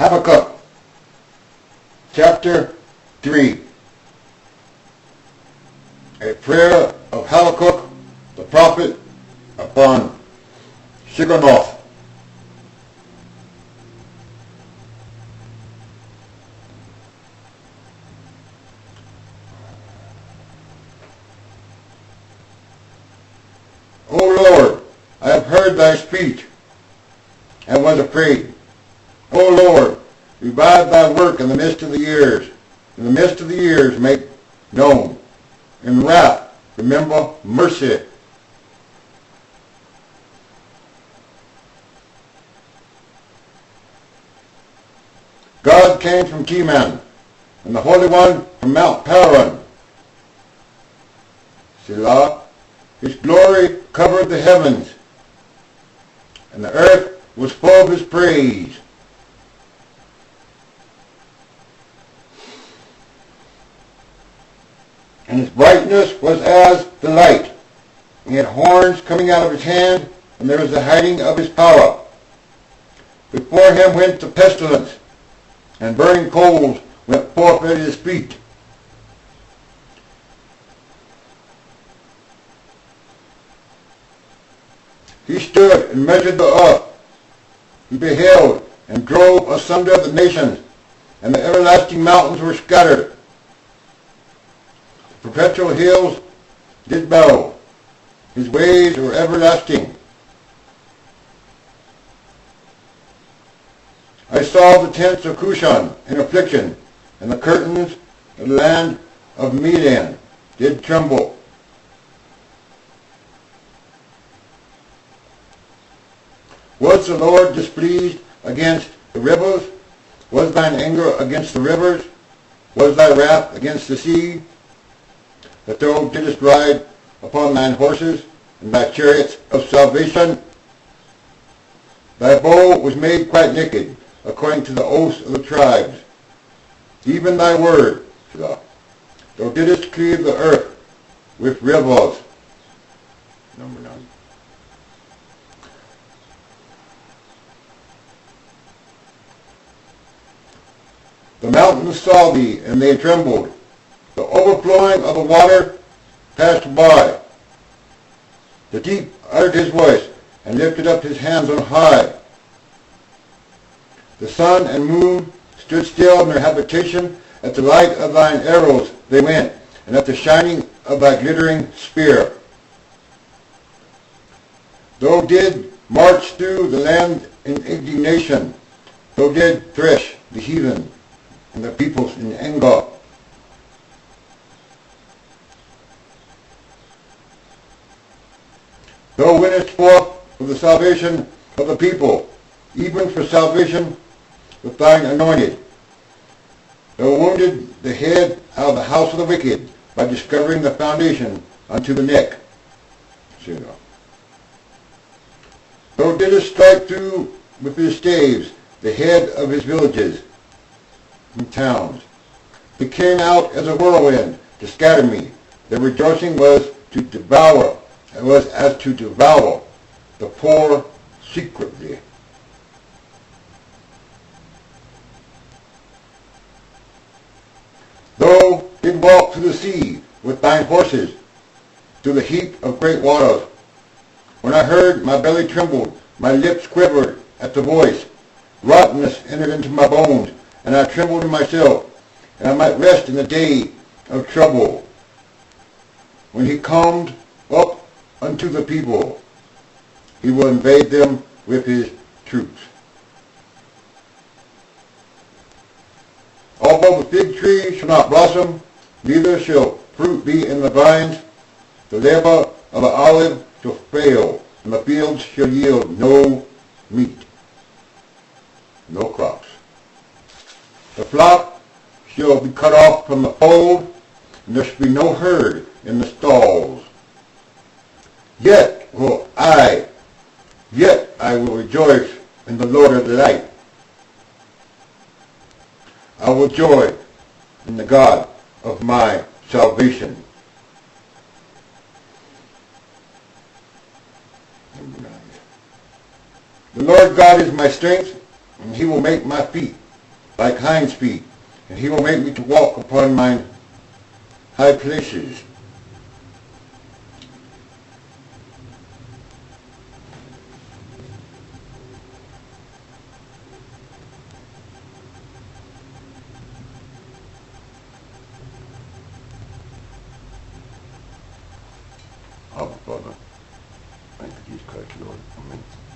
Habakkuk chapter 3. A prayer of Habakkuk the prophet upon Shigionoth. O Lord, I have heard thy speech, and was afraid. O Lord, revive thy work in the midst of the years. In the midst of the years make known. In wrath remember mercy. God came from Teman, and the Holy One from Mount Paran. Selah. His glory covered the heavens, and the earth was full of his praise. And his brightness was as the light. He had horns coming out of his hand, and there was the hiding of his power. Before him went the pestilence, and burning coals went forth at his feet. He stood and measured the earth. He beheld and drove asunder the nations, and the everlasting mountains were scattered. The perpetual hills did bow. His ways were everlasting. I saw the tents of Cushan in affliction, and the curtains of the land of Medan did tremble. Was the Lord displeased against the rivers? Was thine anger against the rivers? Was thy wrath against the sea? That thou didst ride upon thine horses and thy chariots of salvation? Thy bow was made quite naked, according to the oaths of the tribes. Even thy word, thou didst cleave the earth with rivers. Number 9. The mountains saw thee, and they trembled. The overflowing of the water passed by. The deep uttered his voice, and lifted up his hands on high. The sun and moon stood still in their habitation. At the light of thine arrows they went, and at the shining of thy glittering spear. Thou did march through the land in indignation. Thou did thresh the heathen and the peoples in anger. Thou wentest forth for the salvation of the people, even for salvation with thine anointed. Thou wounded the head out of the house of the wicked by discovering the foundation unto the neck. Selah. Thou didst strike through with his staves the head of his villages and towns. He came out as a whirlwind to scatter me. Their rejoicing was to devour. It was as to devour the poor secretly. Thou did walk through the sea with thine horses, through the heap of great waters. When I heard, my belly trembled, my lips quivered at the voice. Rottenness entered into my bones, and I trembled in myself, and I might rest in the day of trouble. When he comes up unto the people, he will invade them with his troops. Although the fig tree shall not blossom, neither shall fruit be in the vines, the labor of the olive shall fail, and the fields shall yield no meat, no crops. The flock shall be cut off from the fold, and there shall be no herd in the stalls. Yet I will rejoice in the Lord of light. I will joy in the God of my salvation. The Lord God is my strength, and he will make my feet like hinds feet, and he will make me to walk upon mine high places. Our Father, thank you, Jesus Christ, Lord. Amen.